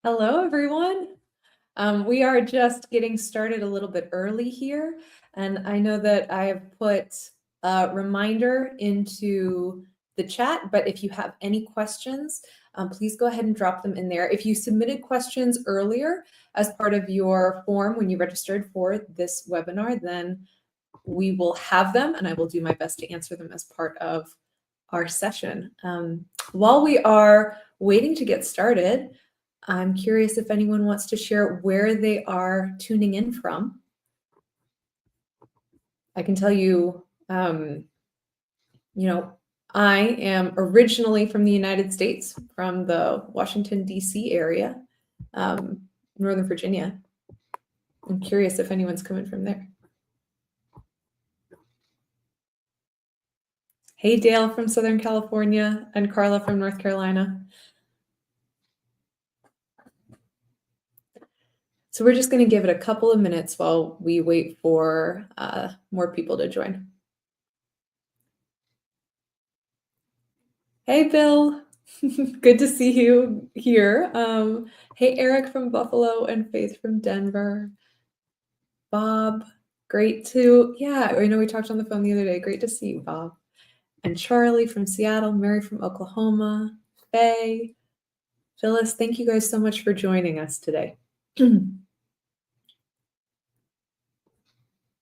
Hello, everyone. We are just getting started a little bit early here, and I know that I have put a reminder into the chat, but if you have any questions, please go ahead and drop them in there. If you submitted questions earlier as part of your form when you registered for this webinar, then we will have them, and I will do my best to answer them as part of our session. While we are waiting to get started, I'm curious if anyone wants to share where they are tuning in from. I can tell you, I am originally from the United States, from the Washington, D.C. area, Northern Virginia. I'm curious if anyone's coming from there. Hey, Dale from Southern California and Carla from North Carolina. So we're just going to give it a couple of minutes while we wait for more people to join. Hey, Bill. Good to see you here. Hey, Eric from Buffalo and Faith from Denver. Bob, great to, yeah, I know we talked on the phone the other day. Great to see you, Bob. And Charlie from Seattle, Mary from Oklahoma, Faye, Phyllis, thank you guys so much for joining us today.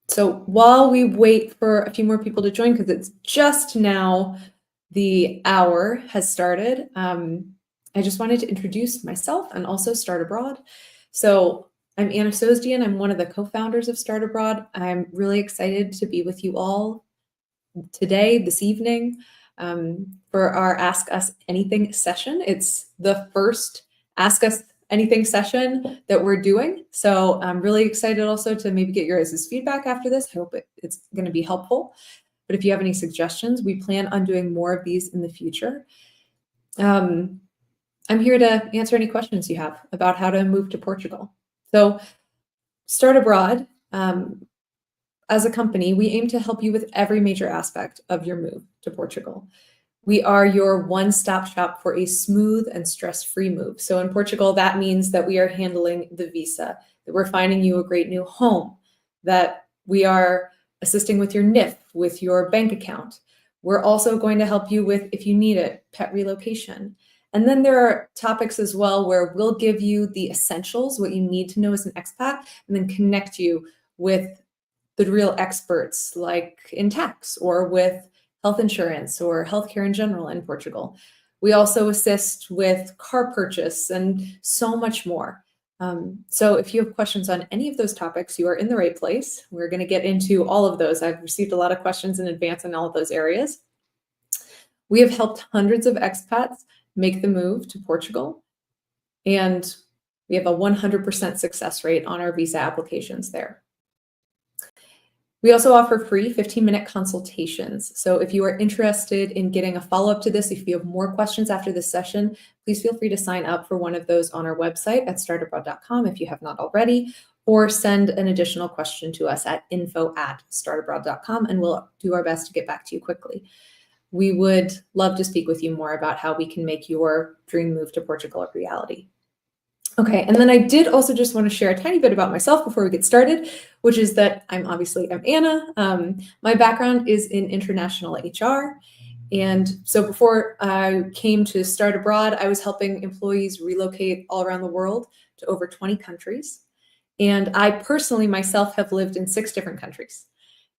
So while we wait for a few more people to join, because it's just now the hour has started, I just wanted to introduce myself and also Start Abroad. So I'm Anna Sosdian. I'm one of the co-founders of Start Abroad. I'm really excited to be with you all today, this evening, for our Ask Us Anything session. It's the first Ask Us Anything session that we're doing. So I'm really excited also to maybe get your guys' feedback after this. I hope it's going to be helpful. But if you have any suggestions, we plan on doing more of these in the future. I'm here to answer any questions you have about how to move to Portugal. So Start Abroad, as a company, we aim to help you with every major aspect of your move to Portugal. We are your one-stop shop for a smooth and stress-free move. So in Portugal, that means that we are handling the visa, that we're finding you a great new home, that we are assisting with your NIF, with your bank account. We're also going to help you with, if you need it, pet relocation. And then there are topics as well where we'll give you the essentials, what you need to know as an expat, and then connect you with the real experts like in tax or with health insurance or healthcare in general in Portugal. We also assist with car purchase and so much more. So if you have questions on any of those topics, you are in the right place. We're going to get into all of those. I've received a lot of questions in advance on all of those areas. We have helped hundreds of expats make the move to Portugal, and we have a 100% success rate on our visa applications there. We also offer free 15-minute consultations. So if you are interested in getting a follow-up to this, if you have more questions after this session, please feel free to sign up for one of those on our website at startabroad.com if you have not already, or send an additional question to us at info@startabroad.com, and we'll do our best to get back to you quickly. We would love to speak with you more about how we can make your dream move to Portugal a reality. Okay, and then I did also just want to share a tiny bit about myself before we get started, which is that I'm Anna. My background is in international HR. And so before I came to Start Abroad, I was helping employees relocate all around the world to over 20 countries. And I personally myself have lived in 6 different countries.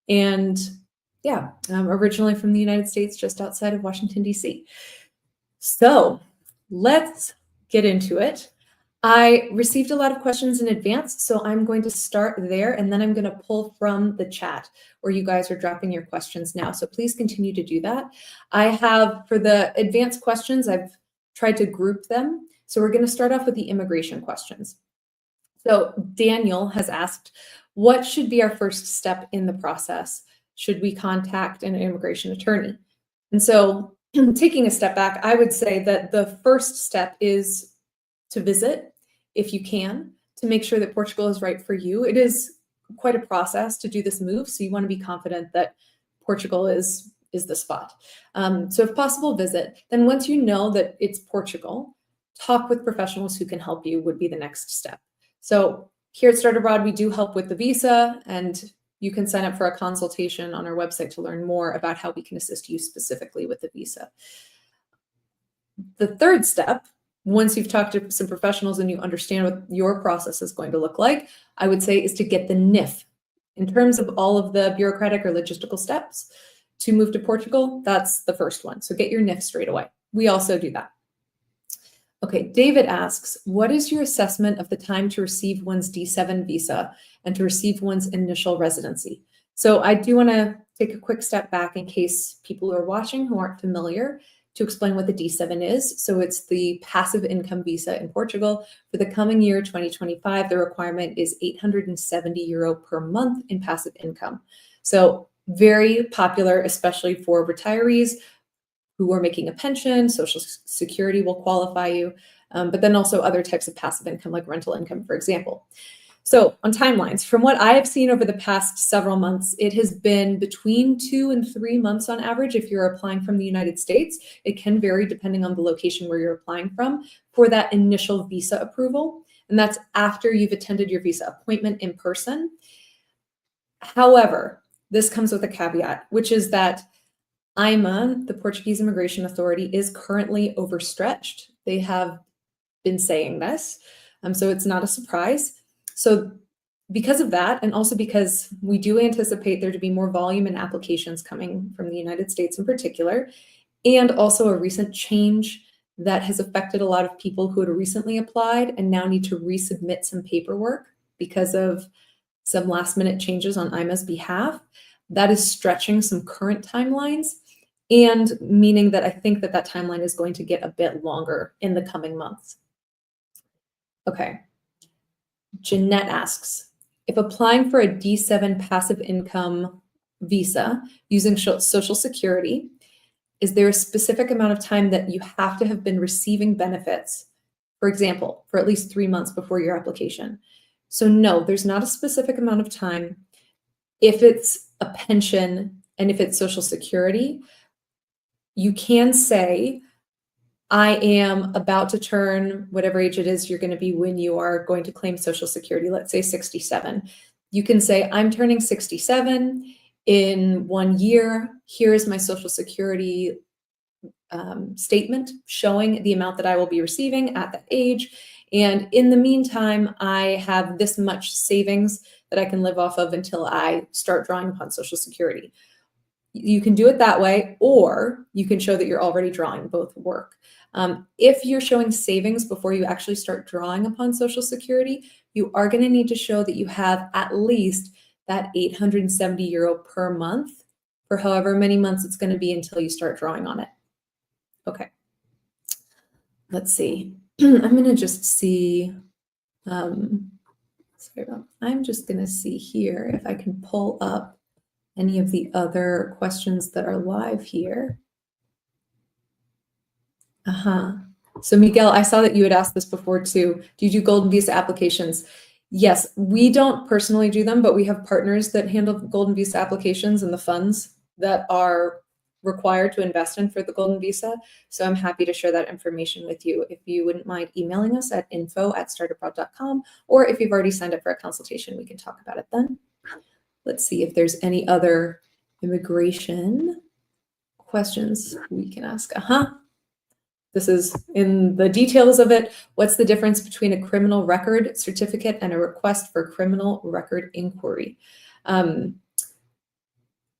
And yeah, I'm originally from the United States, just outside of Washington, D.C. So let's get into it. I received a lot of questions in advance, so I'm going to start there, and then I'm going to pull from the chat where you guys are dropping your questions now. So please continue to do that. I have, for the advanced questions, I've tried to group them. So we're going to start off with the immigration questions. So Daniel has asked, what should be our first step in the process? Should we contact an immigration attorney? And so taking a step back, I would say that the first step is to visit, if you can, to make sure that Portugal is right for you. It is quite a process to do this move, so you want to be confident that Portugal is the spot. So if possible, visit. Then once you know that it's Portugal, talk with professionals who can help you would be the next step. So here at Start Abroad, we do help with the visa, and you can sign up for a consultation on our website to learn more about how we can assist you specifically with the visa. The third step, once you've talked to some professionals and you understand what your process is going to look like, I would say is to get the NIF. In terms of all of the bureaucratic or logistical steps to move to Portugal, that's the first one. So get your NIF straight away. We also do that. Okay, David asks, what is your assessment of the time to receive one's D7 visa and to receive one's initial residency? So I do want to take a quick step back in case people who are watching who aren't familiar to explain what the D7 is. So it's the passive income visa in Portugal. For the coming year, 2025, the requirement is 870 euro per month in passive income. So very popular, especially for retirees who are making a pension. Social Security will qualify you, but then also other types of passive income like rental income, for example. So on timelines, from what I have seen over the past several months, it has been between 2 and 3 months on average. If you're applying from the United States, it can vary depending on the location where you're applying from for that initial visa approval. And that's after you've attended your visa appointment in person. However, this comes with a caveat, which is that IMA, the Portuguese Immigration Authority, is currently overstretched. They have been saying this, so it's not a surprise. So because of that, and also because we do anticipate there to be more volume in applications coming from the United States in particular, and also a recent change that has affected a lot of people who had recently applied and now need to resubmit some paperwork because of some last minute changes on IMA's behalf, that is stretching some current timelines and meaning that I think that that timeline is going to get a bit longer in the coming months. Okay. Jeanette asks, if applying for a D7 passive income visa using Social Security, is there a specific amount of time that you have to have been receiving benefits, for example, for at least 3 months before your application? So no, there's not a specific amount of time. If it's a pension and if it's Social Security, you can say, I am about to turn whatever age it is you're going to be when you are going to claim Social Security, let's say 67. You can say, I'm turning 67 in 1 year. Here's my Social Security statement showing the amount that I will be receiving at that age. And in the meantime, I have this much savings that I can live off of until I start drawing upon Social Security. You can do it that way, or you can show that you're already drawing. Both work. If you're showing savings before you actually start drawing upon Social Security, you are going to need to show that you have at least that 870 euro per month for however many months it's going to be until you start drawing on it. Okay. Let's see. I'm going to just see. I'm just going to see here if I can pull up any of the other questions that are live here. So Miguel, I saw that you had asked this before too. Do you do golden visa applications? Yes, we don't personally do them, but we have partners that handle golden visa applications and the funds that are required to invest in for the golden visa. So I'm happy to share that information with you. If you wouldn't mind emailing us at info@startabroad.com, or if you've already signed up for a consultation, we can talk about it then. Let's see if there's any other immigration questions we can ask. This is in the details of it. What's the difference between a criminal record certificate and a request for criminal record inquiry?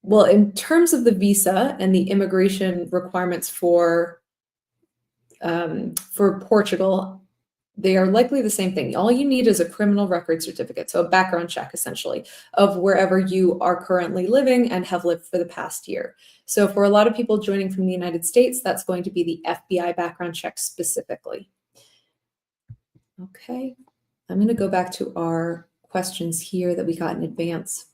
Well, in terms of the visa and the immigration requirements for Portugal, they are likely the same thing. All you need is a criminal record certificate, so a background check essentially of wherever you are currently living and have lived for the past year. So for a lot of people joining from the United States, that's going to be the FBI background check specifically. Okay, I'm going to go back to our questions here that we got in advance.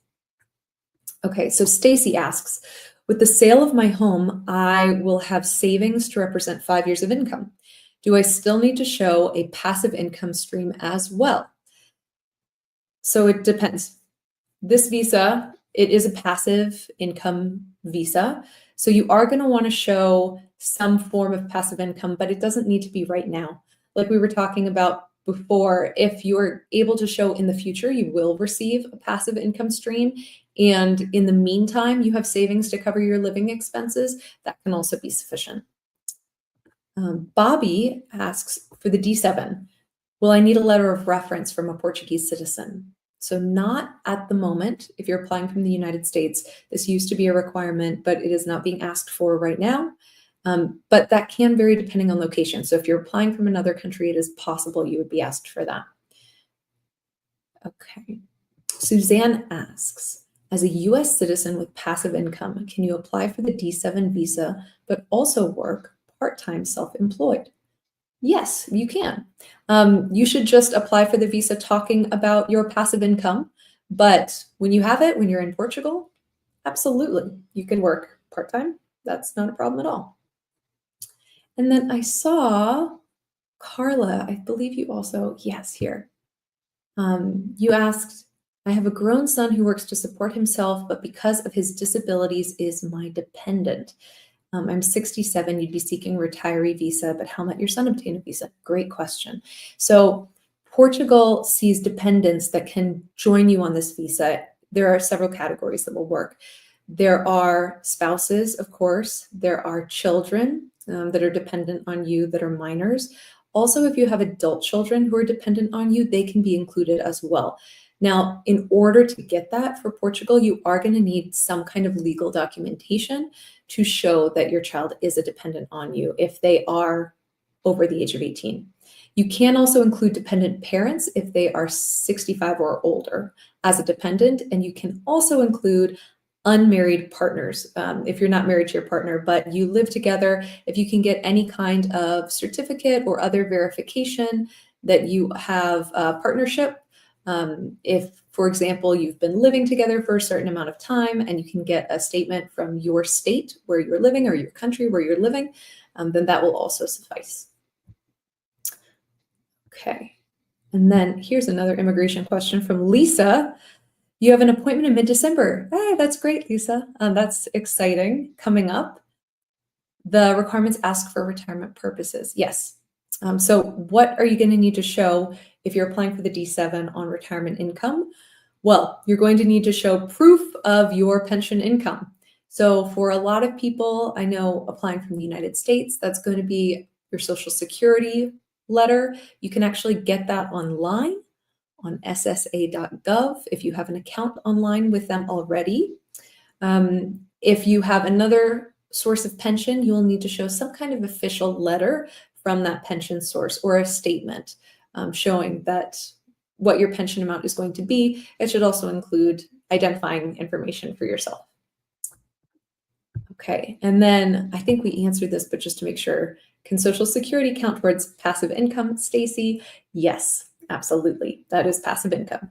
Okay, so Stacy asks, with the sale of my home, I will have savings to represent 5 years of income. Do I still need to show a passive income stream as well? So it depends. This visa, it is a passive income visa. So you are going to want to show some form of passive income, but it doesn't need to be right now. like we were talking about before, if you're able to show in the future you will receive a passive income stream, and in the meantime you have savings to cover your living expenses, that can also be sufficient. Bobby asks, for the D7, will I need a letter of reference from a Portuguese citizen? So not at the moment. If you're applying from the United States, this used to be a requirement, but it is not being asked for right now. But that can vary depending on location. So if you're applying from another country, it is possible you would be asked for that. Okay. Suzanne asks, as a US citizen with passive income, can you apply for the D7 visa, but also work part-time self-employed? Yes, you can. You should just apply for the visa talking about your passive income. But when you have it, when you're in Portugal, absolutely, you can work part-time. That's not a problem at all. And then I saw Carla, I believe you also, yes, here. You asked, I have a grown son who works to support himself, but because of his disabilities is my dependent. I'm 67, you'd be seeking a retiree visa, but how might your son obtain a visa? Great question. So Portugal sees dependents that can join you on this visa. There are several categories that will work. There are spouses, of course. There are children that are dependent on you that are minors. Also, if you have adult children who are dependent on you, they can be included as well. Now, in order to get that for Portugal, you are going to need some kind of legal documentation to show that your child is a dependent on you if they are over the age of 18. You can also include dependent parents if they are 65 or older as a dependent, and you can also include unmarried partners if you're not married to your partner, but you live together. If you can get any kind of certificate or other verification that you have a partnership, if, for example, you've been living together for a certain amount of time and you can get a statement from your state where you're living or your country where you're living, then that will also suffice. Okay. And then here's another immigration question from Lisa. You have an appointment in mid-December. Hey, that's great, Lisa. That's exciting. Coming up. The requirements ask for retirement purposes. Yes. So what are you going to need to show if you're applying for the D7 on retirement income? Well, you're going to need to show proof of your pension income. So for a lot of people, I know applying from the United States, that's going to be your Social Security letter. You can actually get that online on ssa.gov if you have an account online with them already. If you have another source of pension, you will need to show some kind of official letter from that pension source or a statement showing that what your pension amount is going to be. It should also include identifying information for yourself. Okay, and then I think we answered this, but just to make sure, can Social Security count towards passive income, Stacy? Yes, absolutely. That is passive income.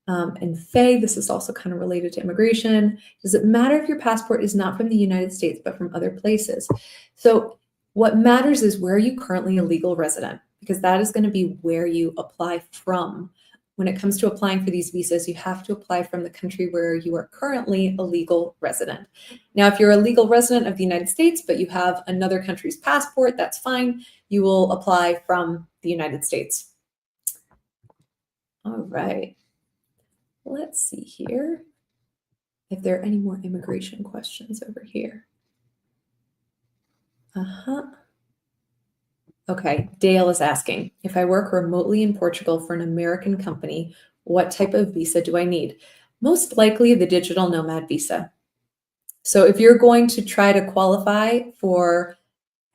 And Faye, this is also kind of related to immigration. Does it matter if your passport is not from the United States, but from other places? So what matters is where are you currently a legal resident, because that is going to be where you apply from. When it comes to applying for these visas, you have to apply from the country where you are currently a legal resident. Now, if you're a legal resident of the United States, but you have another country's passport, that's fine. You will apply from the United States. All right. Let's see here if there are any more immigration questions over here. Okay, Dale is asking, if I work remotely in Portugal for an American company, what type of visa do I need? Most likely the digital nomad visa. So if you're going to try to qualify for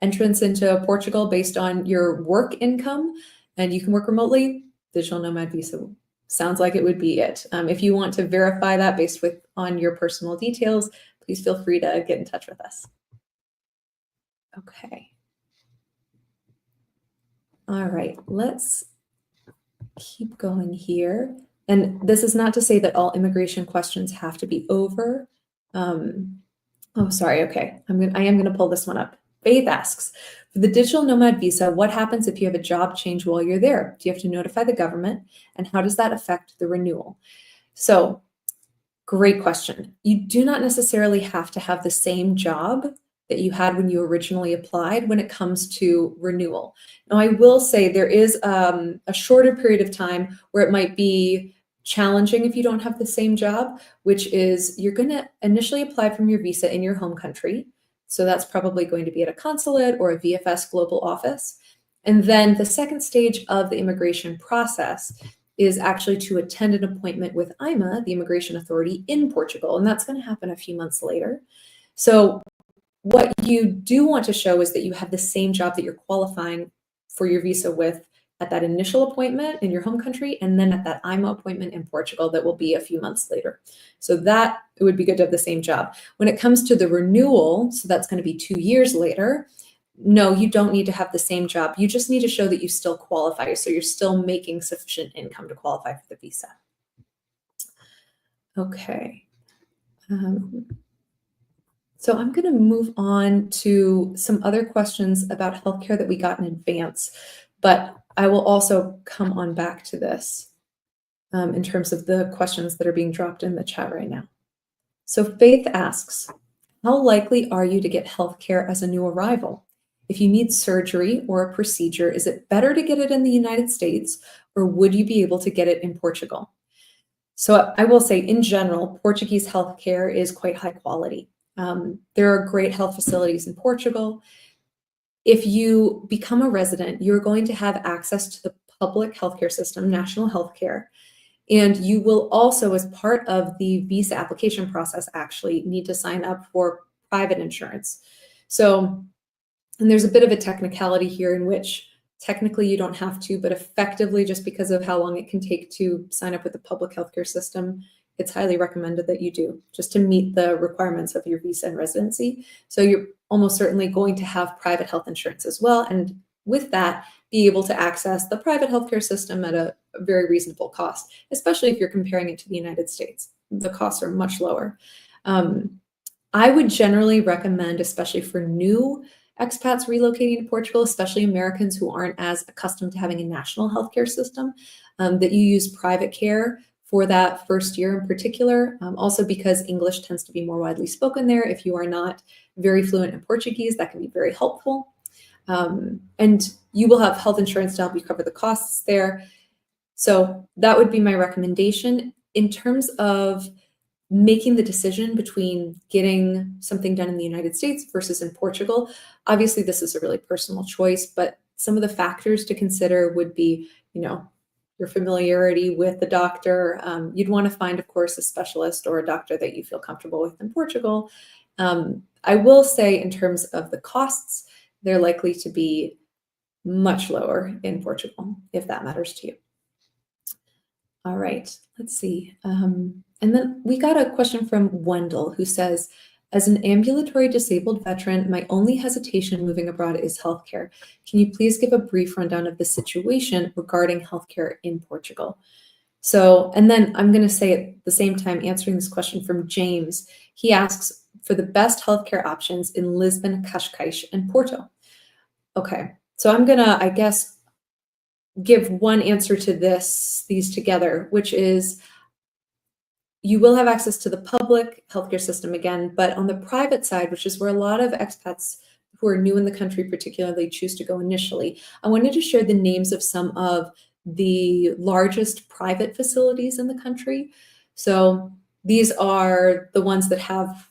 entrance into Portugal based on your work income and you can work remotely, digital nomad visa sounds like it would be it. If you want to verify that based on your personal details, please feel free to get in touch with us. Okay. All right, let's keep going here. And this is not to say that all immigration questions have to be over. Oh, sorry. Okay, I am going to pull this one up. Faith asks, for the digital nomad visa, what happens if you have a job change while you're there? Do you have to notify the government? And how does that affect the renewal? So, great question. You do not necessarily have to have the same job that you had when you originally applied when it comes to renewal. Now, I will say there is a shorter period of time where it might be challenging if you don't have the same job, which is you're going to initially apply from your visa in your home country. So that's probably going to be at a consulate or a VFS global office. And then the second stage of the immigration process is actually to attend an appointment with IMA, the immigration authority in Portugal, and that's going to happen a few months later. So what you do want to show is that you have the same job that you're qualifying for your visa with at that initial appointment in your home country, and then at that IMA appointment in Portugal that will be a few months later. So that it would be good to have the same job. When it comes to the renewal, so that's going to be 2 years later, no, you don't need to have the same job. You just need to show that you still qualify. So you're still making sufficient income to qualify for the visa. Okay. So I'm going to move on to some other questions about healthcare that we got in advance, but I will also come on back to this in terms of the questions that are being dropped in the chat right now. So Faith asks, how likely are you to get healthcare as a new arrival? If you need surgery or a procedure, is it better to get it in the United States, or would you be able to get it in Portugal? So I will say, in general, Portuguese healthcare is quite high quality. There are great health facilities in Portugal. If you become a resident, you're going to have access to the public healthcare system, national healthcare, and you will also, as part of the visa application process, actually need to sign up for private insurance. So, and there's a bit of a technicality here in which technically you don't have to, but effectively, just because of how long it can take to sign up with the public healthcare system, it's highly recommended that you do, just to meet the requirements of your visa and residency. So you're almost certainly going to have private health insurance as well. And with that, be able to access the private healthcare system at a very reasonable cost, especially if you're comparing it to the United States. The costs are much lower. I would generally recommend, especially for new expats relocating to Portugal, especially Americans who aren't as accustomed to having a national healthcare system, that you use private care for that first year in particular. Also because English tends to be more widely spoken there. If you are not very fluent in Portuguese, that can be very helpful. And you will have health insurance to help you cover the costs there. So that would be my recommendation. In terms of making the decision between getting something done in the United States versus in Portugal, obviously this is a really personal choice, but some of the factors to consider would be, your familiarity with the doctor. You'd want to find, of course, a specialist or a doctor that you feel comfortable with in Portugal. I will say, in terms of the costs, they're likely to be much lower in Portugal, if that matters to you. All right, let's see. And then we got a question from Wendell, who says, as an ambulatory disabled veteran, my only hesitation moving abroad is healthcare. Can you please give a brief rundown of the situation regarding healthcare in Portugal? So, and then I'm going to say at the same time, answering this question from James, he asks for the best healthcare options in Lisbon, Cascais, and Porto. Okay, so I'm going to, I guess, give one answer to these together, which is you will have access to the public healthcare system again, but on the private side, which is where a lot of expats who are new in the country particularly choose to go initially, I wanted to share the names of some of the largest private facilities in the country. So these are the ones that have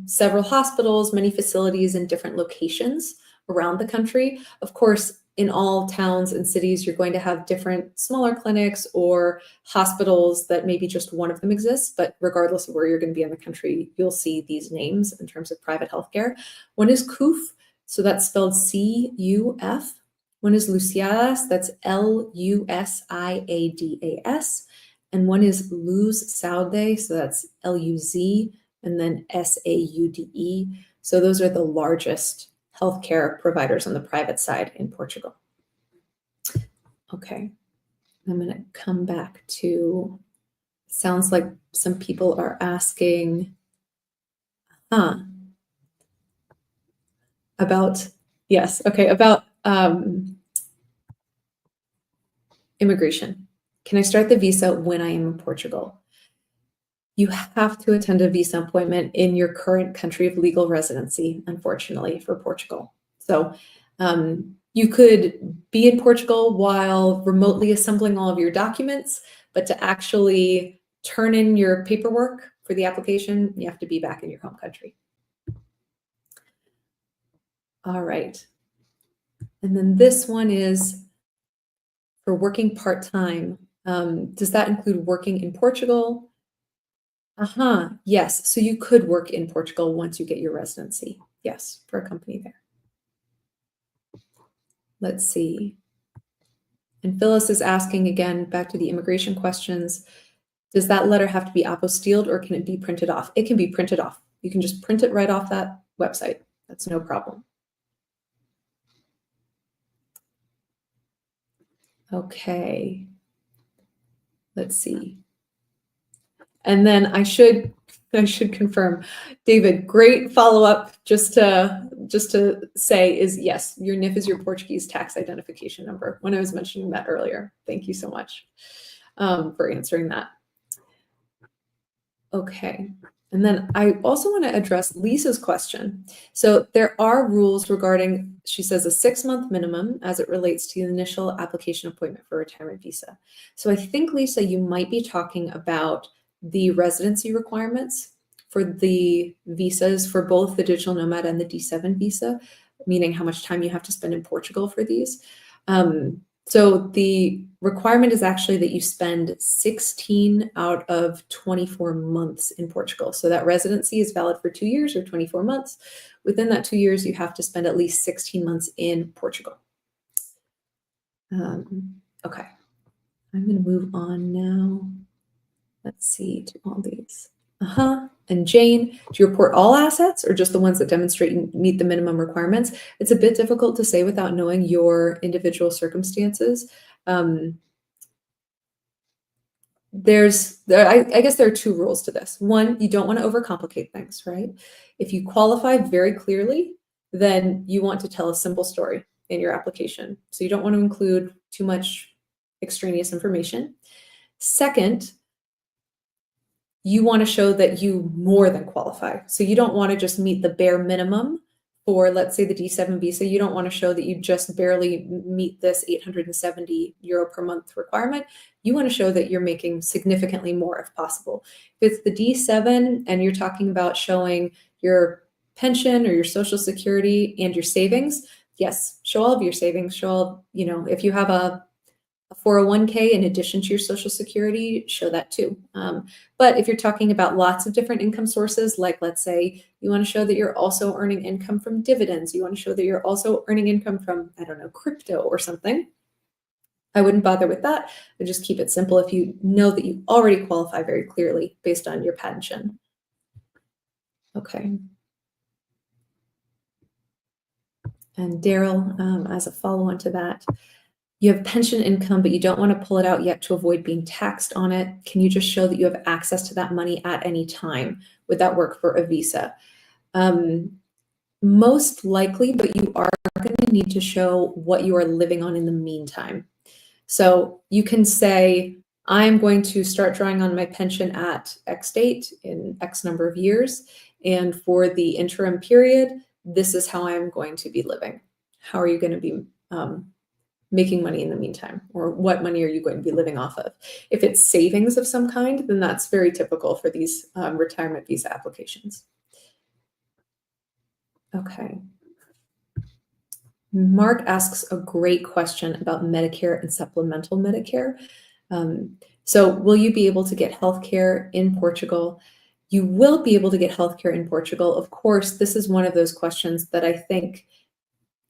several hospitals, many facilities in different locations around the country. Of course, in all towns and cities, you're going to have different smaller clinics or hospitals that maybe just one of them exists, but regardless of where you're going to be in the country, you'll see these names in terms of private healthcare. One is CUF, so that's spelled C-U-F. One is Lusiadas, that's L-U-S-I-A-D-A-S. And one is Luz Saude, so that's L-U-Z, and then S-A-U-D-E. So those are the largest healthcare providers on the private side in Portugal. Okay, I'm going to come back to, sounds like some people are asking about, yes, okay, about immigration. Can I start the visa when I am in Portugal? You have to attend a visa appointment in your current country of legal residency, unfortunately, for Portugal. So you could be in Portugal while remotely assembling all of your documents, but to actually turn in your paperwork for the application, you have to be back in your home country. All right. And then this one is for working part-time. Does that include working in Portugal? Yes. So you could work in Portugal once you get your residency. Yes, for a company there. Let's see. And Phyllis is asking again, back to the immigration questions, does that letter have to be apostilled or can it be printed off? It can be printed off. You can just print it right off that website. That's no problem. Okay. Let's see. And then I should confirm, David, great follow-up just to say is yes, your NIF is your Portuguese tax identification number when I was mentioning that earlier. Thank you so much for answering that. Okay. And then I also want to address Lisa's question. So there are rules regarding, she says, a 6-month minimum as it relates to the initial application appointment for a retirement visa. So I think, Lisa, you might be talking about the residency requirements for the visas for both the digital nomad and the D7 visa, meaning how much time you have to spend in Portugal for these. So the requirement is actually that you spend 16 out of 24 months in Portugal. So that residency is valid for 2 years or 24 months. Within that 2 years, you have to spend at least 16 months in Portugal. Okay, I'm going to move on now. Let's see, to all these. And Jane, do you report all assets or just the ones that demonstrate you meet the minimum requirements? It's a bit difficult to say without knowing your individual circumstances. I guess there are 2 rules to this. One, you don't want to overcomplicate things, right? If you qualify very clearly, then you want to tell a simple story in your application. So you don't want to include too much extraneous information. Second, you want to show that you more than qualify. So you don't want to just meet the bare minimum for, let's say, the D7 visa. You don't want to show that you just barely meet this 870 euro per month requirement. You want to show that you're making significantly more if possible. If it's the D7 and you're talking about showing your pension or your social security and your savings, yes, show all of your savings, show all, if you have a 401k in addition to your social security, show that too. But if you're talking about lots of different income sources, like let's say you want to show that you're also earning income from dividends, you want to show that you're also earning income from, I don't know, crypto or something, I wouldn't bother with that. I just keep it simple if you know that you already qualify very clearly based on your pension. Okay. And Daryl, as a follow-on to that, you have pension income, but you don't want to pull it out yet to avoid being taxed on it. Can you just show that you have access to that money at any time? Would that work for a visa? Most likely, but you are going to need to show what you are living on in the meantime. So you can say, I'm going to start drawing on my pension at X date in X number of years. And for the interim period, this is how I'm going to be living. How are you going to be making money in the meantime, or what money are you going to be living off of? If it's savings of some kind, then that's very typical for these retirement visa applications. Okay. Mark asks a great question about Medicare and supplemental Medicare. So will you be able to get healthcare in Portugal? You will be able to get healthcare in Portugal. Of course, this is one of those questions that I think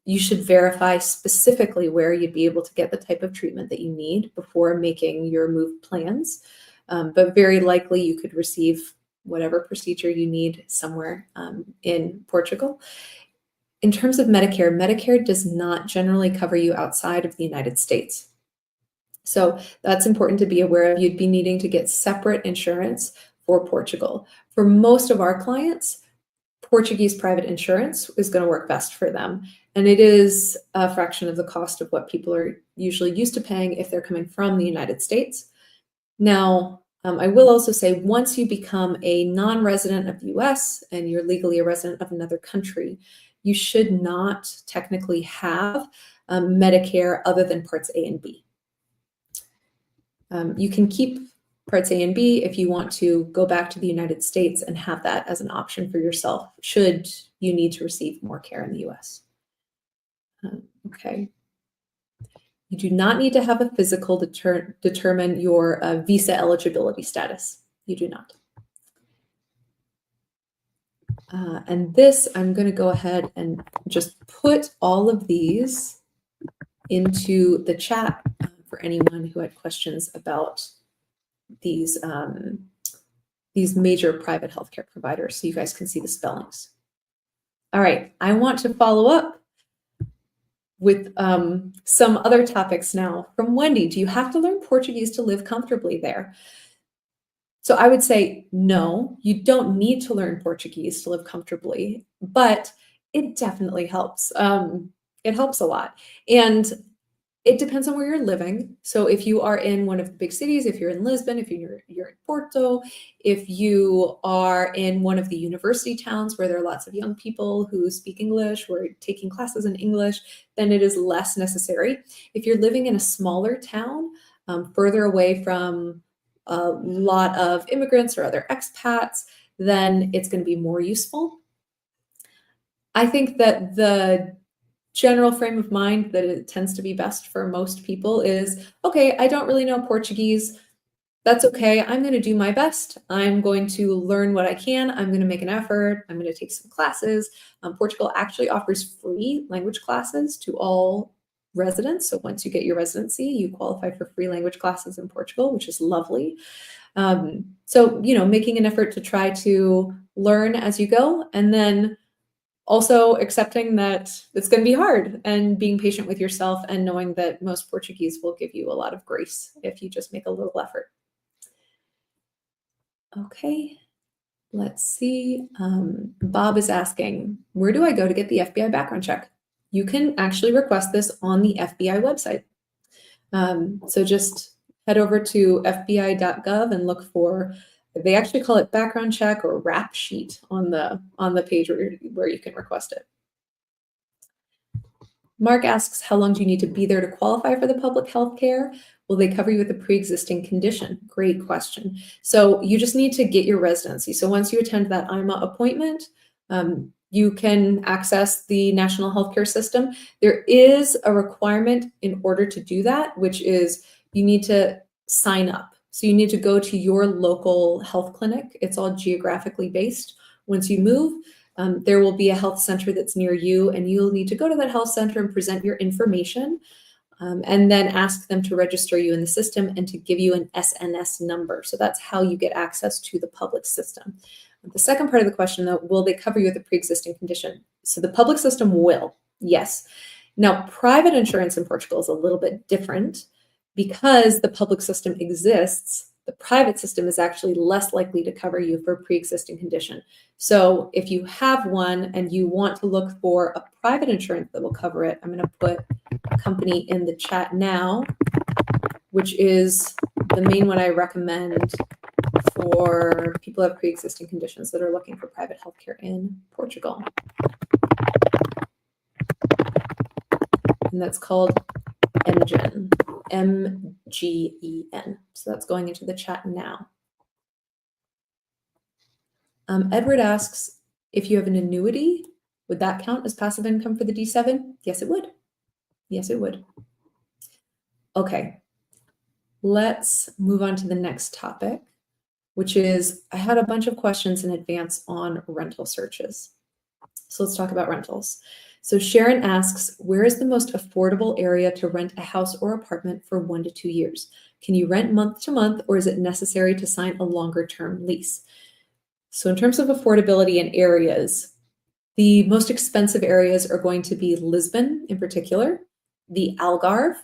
you should verify specifically where you'd be able to get the type of treatment that you need before making your move plans. But very likely you could receive whatever procedure you need somewhere in Portugal. In terms of Medicare, Medicare does not generally cover you outside of the United States. So that's important to be aware of. You'd be needing to get separate insurance for Portugal. For most of our clients, Portuguese private insurance is going to work best for them. And it is a fraction of the cost of what people are usually used to paying if they're coming from the United States. Now, I will also say once you become a non-resident of the US and you're legally a resident of another country, you should not technically have Medicare other than Parts A and B. You can keep Parts A and B if you want to go back to the United States and have that as an option for yourself, should you need to receive more care in the US. Okay. You do not need to have a physical determine your visa eligibility status. You do not. And this, I'm going to go ahead and just put all of these into the chat for anyone who had questions about these major private healthcare providers, so you guys can see the spellings. All right, I want to follow up with some other topics now. From Wendy, do you have to learn Portuguese to live comfortably there? So I would say, no, you don't need to learn Portuguese to live comfortably, but it definitely helps. It helps a lot. And it depends on where you're living. So if you are in one of the big cities, if you're in Lisbon, if you're in Porto, if you are in one of the university towns where there are lots of young people who speak English, who are taking classes in English, then it is less necessary. If you're living in a smaller town, further away from a lot of immigrants or other expats, then it's going to be more useful. I think that the general frame of mind that it tends to be best for most people is, okay, I don't really know Portuguese. That's okay. I'm going to do my best. I'm going to learn what I can. I'm going to make an effort. I'm going to take some classes. Portugal actually offers free language classes to all residents. So once you get your residency, you qualify for free language classes in Portugal, which is lovely. So, making an effort to try to learn as you go, and then also accepting that it's going to be hard and being patient with yourself and knowing that most Portuguese will give you a lot of grace if you just make a little effort. Okay, let's see. Bob is asking, where do I go to get the FBI background check? You can actually request this on the FBI website. So just head over to fbi.gov and look for, they actually call it background check or rap sheet on the page where you can request it. Mark asks, how long do you need to be there to qualify for the public health care? Will they cover you with a pre-existing condition? Great question. So you just need to get your residency. So once you attend that IMA appointment, you can access the national healthcare system. There is a requirement in order to do that, which is you need to sign up. So you need to go to your local health clinic. It's all geographically based. Once you move, there will be a health center that's near you, and you'll need to go to that health center and present your information, and then ask them to register you in the system and to give you an SNS number. So that's how you get access to the public system. The second part of the question, though, will they cover you with a pre-existing condition? So the public system will, yes. Now, private insurance in Portugal is a little bit different. Because the public system exists, the private system is actually less likely to cover you for a pre-existing condition. So if you have one and you want to look for a private insurance that will cover it, I'm going to put a company in the chat now, which is the main one I recommend for people who have pre-existing conditions that are looking for private healthcare in Portugal. And that's called MGen, MGEN. So that's going into the chat now. Edward asks, if you have an annuity, would that count as passive income for the D7? Yes, it would. Yes, it would. Okay, let's move on to the next topic, which is, I had a bunch of questions in advance on rental searches. So let's talk about rentals. So Sharon asks, where is the most affordable area to rent a house or apartment for 1 to 2 years? Can you rent month to month, or is it necessary to sign a longer term lease? So in terms of affordability in areas, the most expensive areas are going to be Lisbon in particular, the Algarve,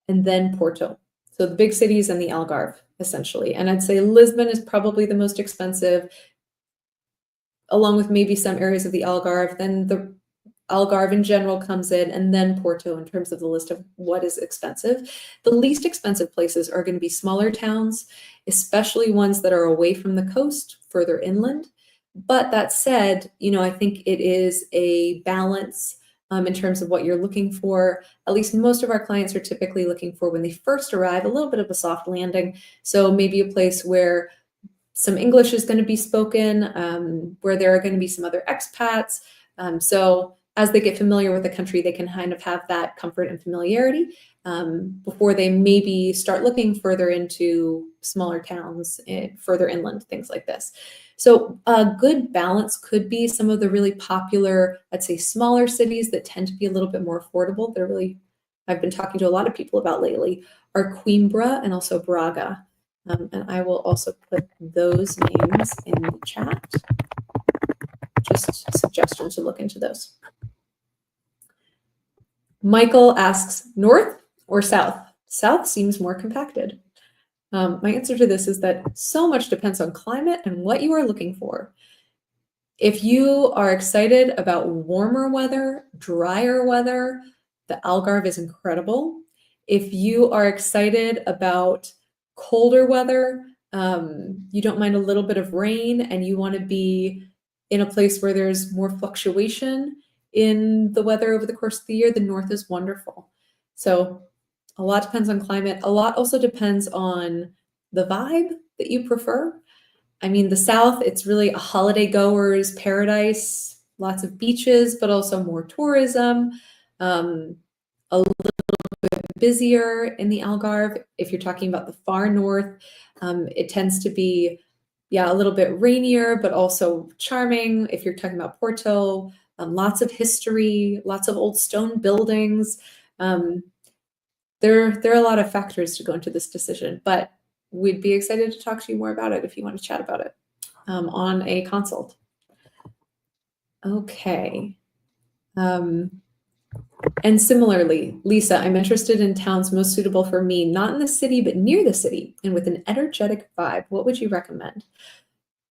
and then Porto. So the big cities and the Algarve, essentially. And I'd say Lisbon is probably the most expensive, along with maybe some areas of the Algarve. Then the Algarve in general comes in, and then Porto in terms of the list of what is expensive. The least expensive places are going to be smaller towns, especially ones that are away from the coast, further inland. But that said, I think it is a balance in terms of what you're looking for. At least most of our clients are typically looking for, when they first arrive, a little bit of a soft landing. So maybe a place where some English is going to be spoken, where there are going to be some other expats. So as they get familiar with the country, they can kind of have that comfort and familiarity before they maybe start looking further into smaller towns, further inland, things like this. So a good balance could be some of the really popular, let's say, smaller cities that tend to be a little bit more affordable. I've been talking to a lot of people about lately, are Coimbra and also Braga. And I will also put those names in the chat. Just a suggestion to look into those. Michael asks, north or south? South seems more compacted. My answer to this is that so much depends on climate and what you are looking for. If you are excited about warmer weather, drier weather, the Algarve is incredible. If you are excited about colder weather, you don't mind a little bit of rain, and you want to be in a place where there's more fluctuation in the weather over the course of the year, the north is wonderful. So a lot depends on climate. A lot also depends on the vibe that you prefer. I mean, the south, it's really a holiday goer's paradise, lots of beaches, but also more tourism, a little bit busier in the Algarve. If you're talking about the far north, it tends to be, a little bit rainier, but also charming. If you're talking about Porto, lots of history, lots of old stone buildings. There are a lot of factors to go into this decision, but we'd be excited to talk to you more about it if you want to chat about it on a consult. Okay. And similarly, Lisa, I'm interested in towns most suitable for me, not in the city, but near the city and with an energetic vibe. What would you recommend?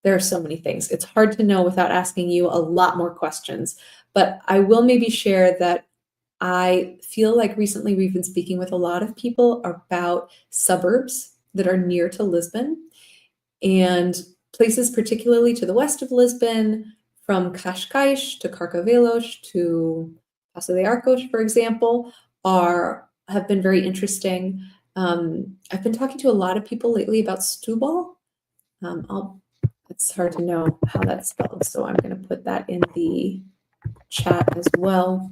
There are so many things. It's hard to know without asking you a lot more questions, but I will maybe share that I feel like recently we've been speaking with a lot of people about suburbs that are near to Lisbon, and places particularly to the west of Lisbon, from Cascais to Carcavelos to Passo de Arcos, for example, have been very interesting. I've been talking to a lot of people lately about Setúbal. It's hard to know how that's spelled, so I'm going to put that in the chat as well.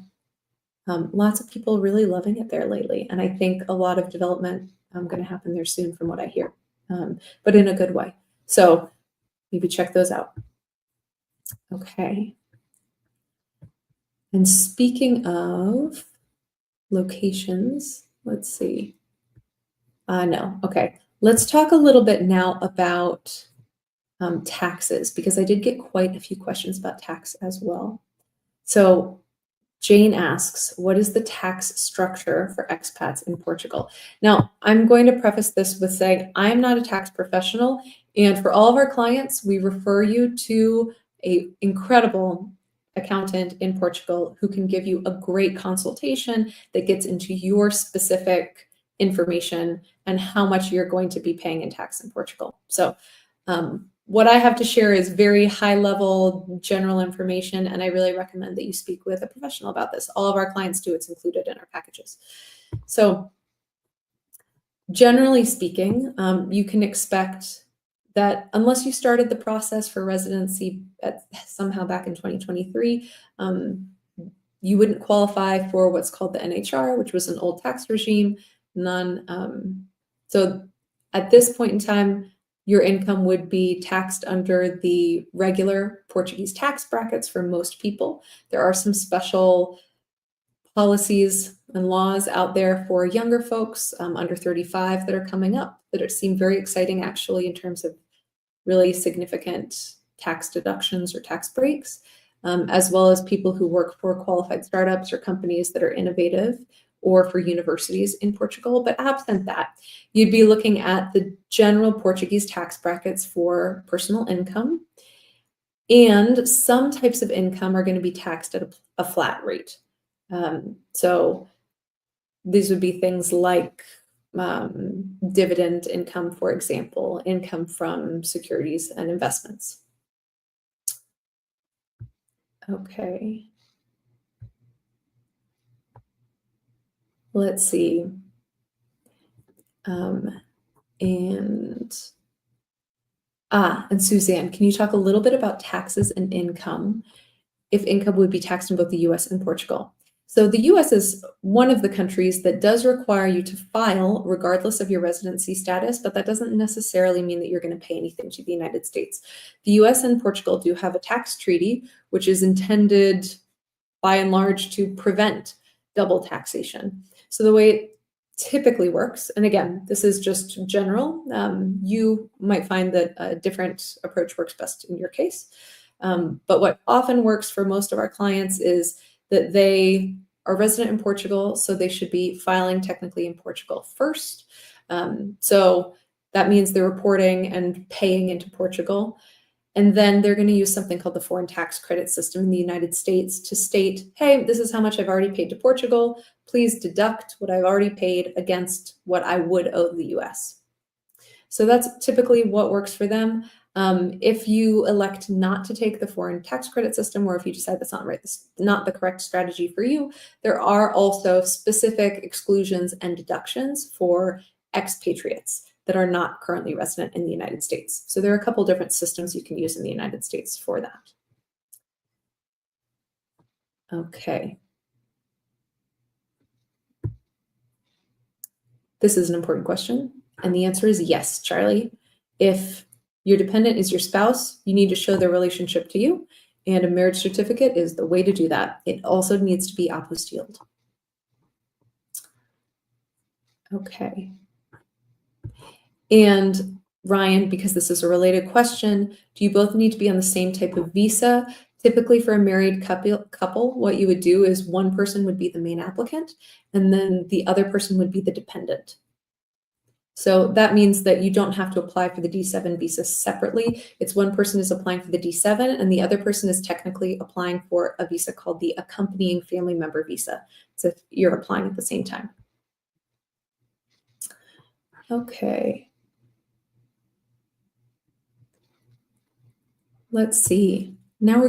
Lots of people really loving it there lately, and I think a lot of development going to happen there soon from what I hear, but in a good way. So maybe check those out. Okay. And speaking of locations, let's see. No, okay. Let's talk a little bit now about taxes, because I did get quite a few questions about tax as well. So Jane asks, what is the tax structure for expats in Portugal? Now, I'm going to preface this with saying I'm not a tax professional, and for all of our clients, we refer you to an incredible accountant in Portugal who can give you a great consultation that gets into your specific information and how much you're going to be paying in tax in Portugal. So what I have to share is very high level general information, and I really recommend that you speak with a professional about this. All of our clients do, it's included in our packages. So generally speaking, you can expect that unless you started the process for residency somehow back in 2023, you wouldn't qualify for what's called the NHR, which was an old tax regime. So at this point in time, your income would be taxed under the regular Portuguese tax brackets for most people. There are some special policies and laws out there for younger folks under 35 that are coming up that seem very exciting, actually, in terms of really significant tax deductions or tax breaks, as well as people who work for qualified startups or companies that are innovative, or for universities in Portugal. But absent that, you'd be looking at the general Portuguese tax brackets for personal income. And some types of income are going to be taxed at a flat rate. So these would be things like dividend income, for example, income from securities and investments. Okay. Let's see. And Suzanne, can you talk a little bit about taxes and income, if income would be taxed in both the US and Portugal? So the US is one of the countries that does require you to file regardless of your residency status, but that doesn't necessarily mean that you're going to pay anything to the United States. The US and Portugal do have a tax treaty, which is intended by and large to prevent double taxation. So the way it typically works, and again, this is just general, you might find that a different approach works best in your case. But what often works for most of our clients is that they are resident in Portugal, so they should be filing technically in Portugal first. So that means they're reporting and paying into Portugal. And then they're going to use something called the foreign tax credit system in the United States to state, hey, this is how much I've already paid to Portugal. Please deduct what I've already paid against what I would owe the US. So that's typically what works for them. If you elect not to take the foreign tax credit system, or if you decide that's not right, this not the correct strategy for you, there are also specific exclusions and deductions for expatriates that are not currently resident in the United States. So there are a couple different systems you can use in the United States for that. Okay. This is an important question. And the answer is yes, Charlie. If your dependent is your spouse, you need to show their relationship to you. And a marriage certificate is the way to do that. It also needs to be apostilled. Okay. And Ryan, because this is a related question, do you both need to be on the same type of visa? Typically for a married couple, what you would do is one person would be the main applicant, and then the other person would be the dependent. So that means that you don't have to apply for the D7 visa separately. It's one person is applying for the D7 and the other person is technically applying for a visa called the accompanying family member visa. So you're applying at the same time. Okay. Let's see. Now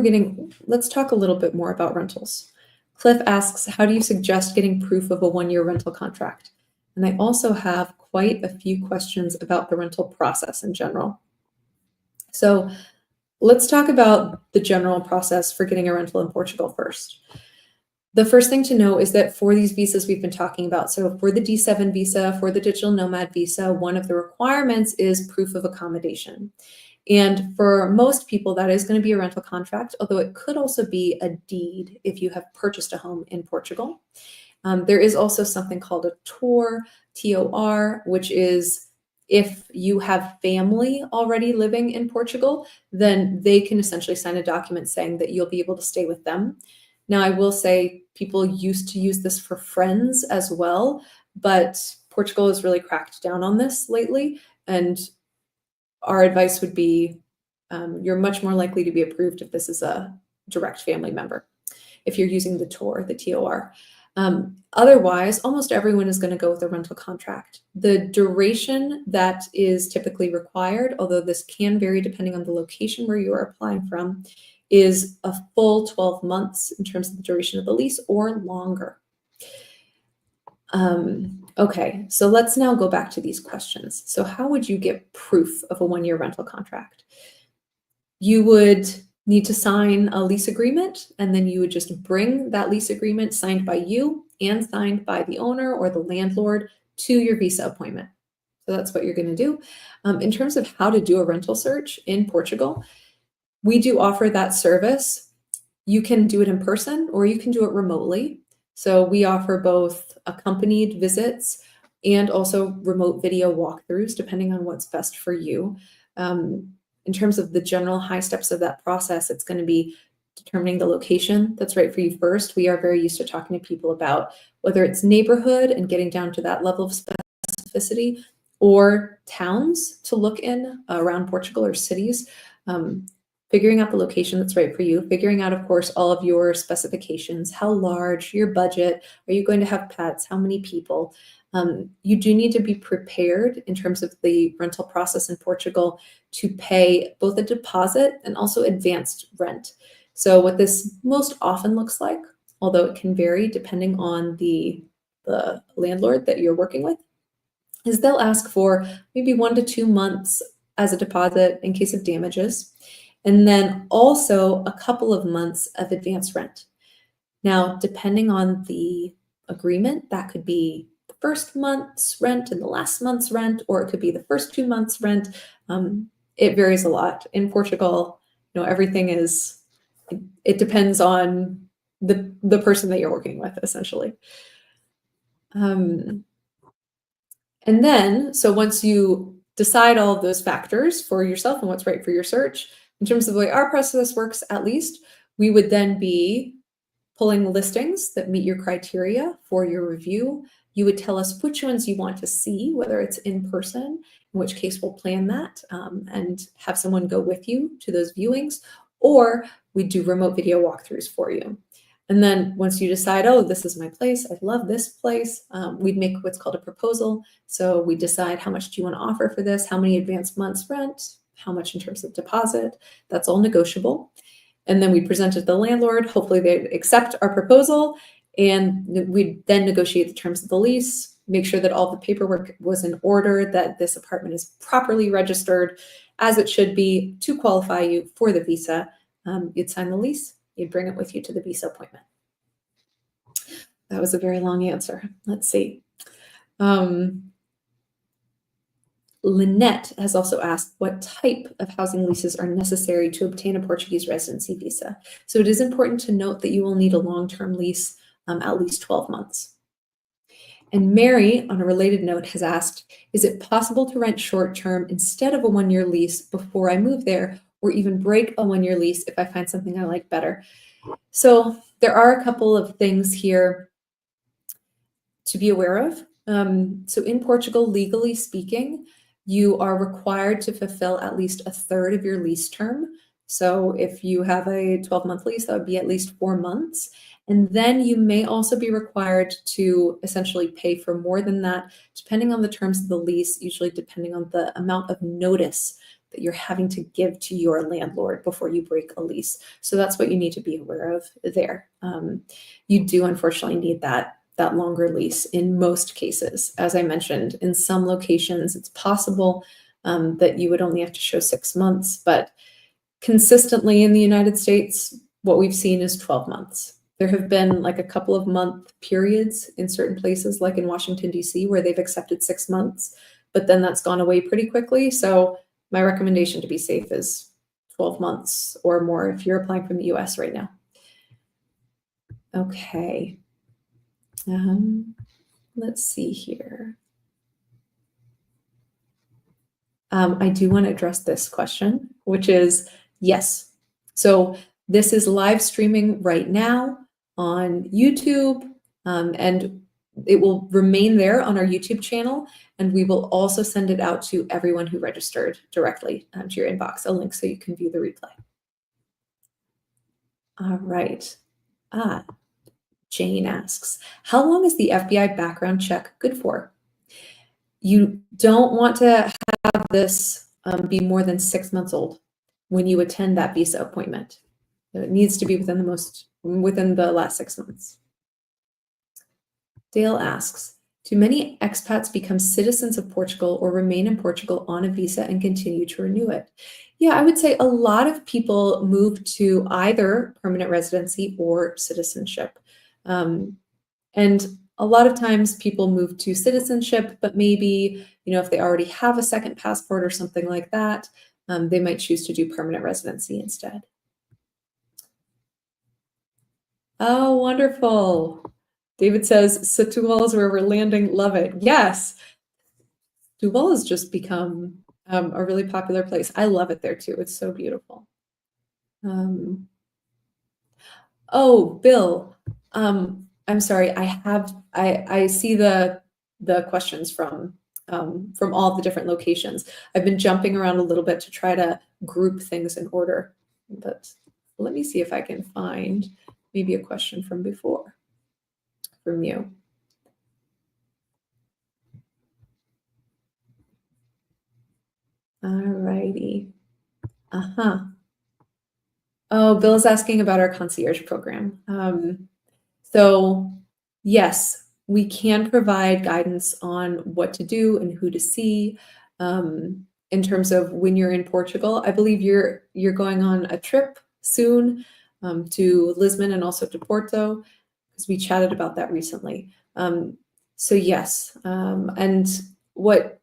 let's talk a little bit more about rentals. Cliff asks, how do you suggest getting proof of a 1-year rental contract? And I also have quite a few questions about the rental process in general. So let's talk about the general process for getting a rental in Portugal first. The first thing to know is that for these visas we've been talking about, so for the D7 visa, for the digital nomad visa, one of the requirements is proof of accommodation. And for most people, that is going to be a rental contract, although it could also be a deed if you have purchased a home in Portugal. There is also something called a TOR, T-O-R, which is if you have family already living in Portugal, then they can essentially sign a document saying that you'll be able to stay with them. Now, I will say people used to use this for friends as well, but Portugal has really cracked down on this lately. And our advice would be you're much more likely to be approved if this is a direct family member, if you're using the TOR, the T-O-R. Otherwise, almost everyone is going to go with a rental contract. The duration that is typically required, although this can vary depending on the location where you are applying from, is a full 12 months in terms of the duration of the lease or longer. Okay, so let's now go back to these questions. So how would you get proof of a 1-year rental contract? You would need to sign a lease agreement, and then you would just bring that lease agreement signed by you and signed by the owner or the landlord to your visa appointment. So that's what you're going to do. In terms of how to do a rental search in Portugal, we do offer that service. You can do it in person or you can do it remotely. So we offer both accompanied visits and also remote video walkthroughs, depending on what's best for you. In terms of the general high steps of that process, it's going to be determining the location that's right for you first. We are very used to talking to people about whether it's neighborhood and getting down to that level of specificity, or towns to look in around Portugal or cities. figuring out the location that's right for you, figuring out, of course, all of your specifications, how large, your budget, are you going to have pets, how many people? You do need to be prepared in terms of the rental process in Portugal to pay both a deposit and also advanced rent. So what this most often looks like, although it can vary depending on the landlord that you're working with, is they'll ask for maybe 1 to 2 months as a deposit in case of damages, and then also a couple of months of advance rent. Now, depending on the agreement, that could be the first month's rent and the last month's rent, or it could be the first 2 months' rent. It varies a lot. In Portugal, everything is, it depends on the person that you're working with, essentially. And then, so once you decide all of those factors for yourself and what's right for your search, in terms of the way our process works, at least, we would then be pulling listings that meet your criteria for your review. You would tell us which ones you want to see, whether it's in person, in which case we'll plan that and have someone go with you to those viewings, or we do remote video walkthroughs for you. And then once you decide, oh, this is my place, I love this place, we'd make what's called a proposal. So we decide how much do you want to offer for this, how many advanced months rent, how much in terms of deposit, that's all negotiable. And then we present it to the landlord, hopefully they accept our proposal, and we then negotiate the terms of the lease, make sure that all the paperwork was in order, that this apartment is properly registered as it should be to qualify you for the visa. You'd sign the lease, you'd bring it with you to the visa appointment. That was a very long answer. Let's see. Lynette has also asked what type of housing leases are necessary to obtain a Portuguese residency visa. So it is important to note that you will need a long-term lease, at least 12 months. And Mary, on a related note, has asked, is it possible to rent short-term instead of a 1-year lease before I move there, or even break a 1-year lease if I find something I like better? So there are a couple of things here to be aware of. So in Portugal, legally speaking, you are required to fulfill at least a third of your lease term. So if you have a 12-month lease, that would be at least 4 months. And then you may also be required to essentially pay for more than that, depending on the terms of the lease, usually depending on the amount of notice that you're having to give to your landlord before you break a lease. So that's what you need to be aware of there. You do unfortunately need that longer lease in most cases. As I mentioned, in some locations, it's possible that you would only have to show 6 months, but consistently in the United States, what we've seen is 12 months. There have been like a couple of month periods in certain places, like in Washington, D.C., where they've accepted 6 months, but then that's gone away pretty quickly. So my recommendation to be safe is 12 months or more if you're applying from the US right now. Okay. Let's see here. I do want to address this question, which is yes. So this is live streaming right now on YouTube, and it will remain there on our YouTube channel, and we will also send it out to everyone who registered directly to your inbox, a link so you can view the replay. All right. Jane asks, how long is the FBI background check good for? You don't want to have this be more than 6 months old when you attend that visa appointment. It needs to be within the last 6 months. Dale asks, do many expats become citizens of Portugal or remain in Portugal on a visa and continue to renew it? Yeah, I would say a lot of people move to either permanent residency or citizenship. And a lot of times people move to citizenship, but maybe, if they already have a second passport or something like that, they might choose to do permanent residency instead. Oh, wonderful. David says, Setúbal is where we're landing. Love it. Yes. Setúbal has just become a really popular place. I love it there too. It's so beautiful. Oh, Bill, I'm sorry. I see the questions from all the different locations. I've been jumping around a little bit to try to group things in order. but let me see if I can find maybe a question from before from you. All righty. Oh, Bill is asking about our concierge program. So yes, we can provide guidance on what to do and who to see. In terms of when you're in Portugal, I believe you're going on a trip soon to Lisbon and also to Porto, because we chatted about that recently. So yes, and what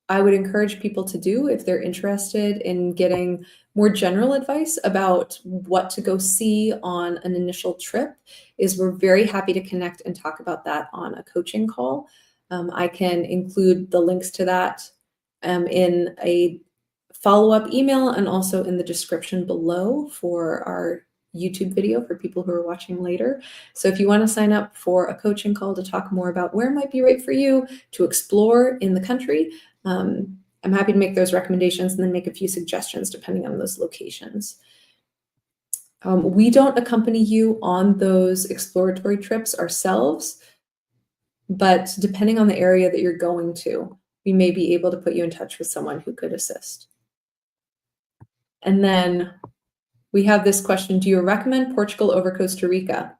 I would encourage people to do if they're interested in getting more general advice about what to go see on an initial trip is we're very happy to connect and talk about that on a coaching call. I can include the links to that in a follow-up email and also in the description below for our YouTube video for people who are watching later. So if you want to sign up for a coaching call to talk more about where might be right for you to explore in the country, I'm happy to make those recommendations and then make a few suggestions depending on those locations. We don't accompany you on those exploratory trips ourselves, but depending on the area that you're going to, we may be able to put you in touch with someone who could assist. And then we have this question, do you recommend Portugal over Costa Rica?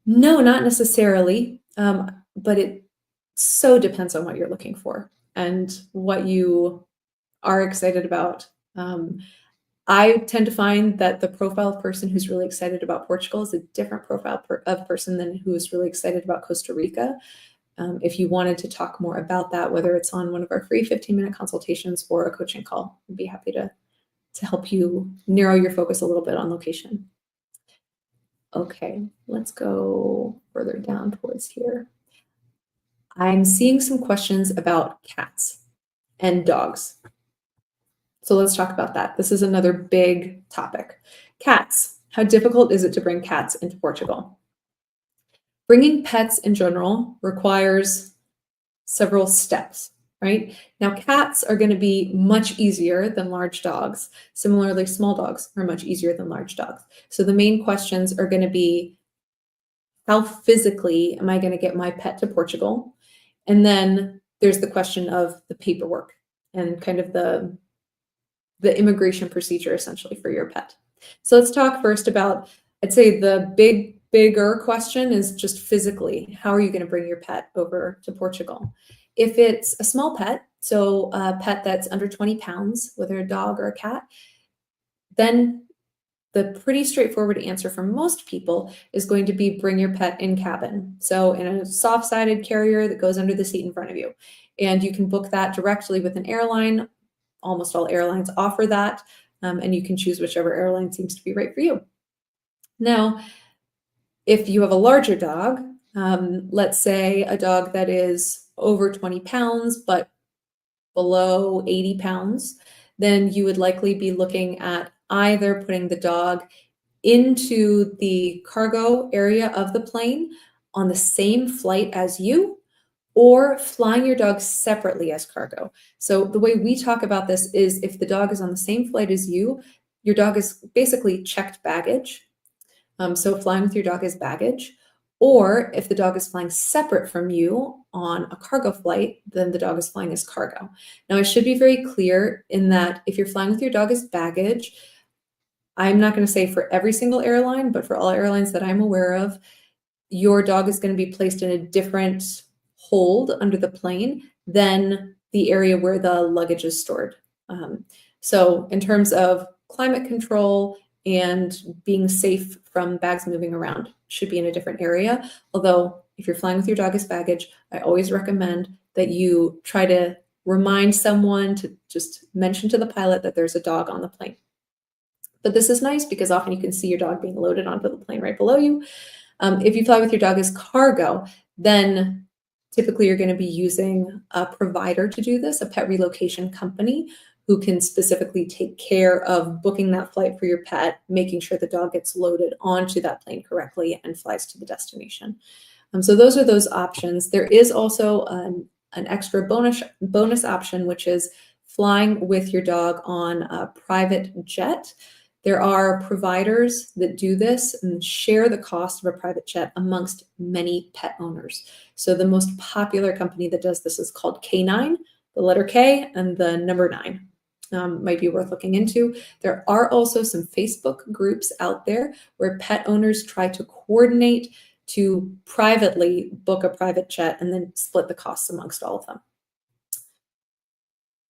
No, not necessarily, but it so depends on what you're looking for and what you are excited about. I tend to find that the profile of person who's really excited about Portugal is a different profile of person than who is really excited about Costa Rica. If you wanted to talk more about that, whether it's on one of our free 15-minute consultations or a coaching call, I'd be happy to help you narrow your focus a little bit on location. Okay, let's go further down towards here. I'm seeing some questions about cats and dogs. So let's talk about that. This is another big topic. Cats. How difficult is it to bring cats into Portugal? Bringing pets in general requires several steps, right? Now, cats are going to be much easier than large dogs. Similarly, small dogs are much easier than large dogs. So the main questions are going to be, how physically am I going to get my pet to Portugal? And then there's the question of the paperwork and kind of the immigration procedure essentially for your pet. So let's talk first about, I'd say the bigger question is just physically, how are you going to bring your pet over to Portugal? If it's a small pet, so a pet that's under 20 pounds, whether a dog or a cat, then the pretty straightforward answer for most people is going to be bring your pet in cabin. So in a soft-sided carrier that goes under the seat in front of you. And you can book that directly with an airline. Almost all airlines offer that, and you can choose whichever airline seems to be right for you. Now, if you have a larger dog, let's say a dog that is over 20 pounds, but below 80 pounds, then you would likely be looking at either putting the dog into the cargo area of the plane on the same flight as you, or flying your dog separately as cargo. So the way we talk about this is if the dog is on the same flight as you, your dog is basically checked baggage. So flying with your dog is baggage. Or if the dog is flying separate from you on a cargo flight, then the dog is flying as cargo. Now, I should be very clear in that if you're flying with your dog as baggage, I'm not going to say for every single airline, but for all airlines that I'm aware of, your dog is going to be placed in a different hold under the plane than the area where the luggage is stored. So in terms of climate control and being safe from bags moving around, should be in a different area. Although if you're flying with your dog as baggage, I always recommend that you try to remind someone to just mention to the pilot that there's a dog on the plane. But this is nice because often you can see your dog being loaded onto the plane right below you. If you fly with your dog as cargo, then typically you're going to be using a provider to do this, a pet relocation company who can specifically take care of booking that flight for your pet, making sure the dog gets loaded onto that plane correctly and flies to the destination. So those are those options. There is also an extra bonus option, which is flying with your dog on a private jet. There are providers that do this and share the cost of a private jet amongst many pet owners. So the most popular company that does this is called K9, the letter K and the number 9. Might be worth looking into. There are also some Facebook groups out there where pet owners try to coordinate to privately book a private jet and then split the costs amongst all of them.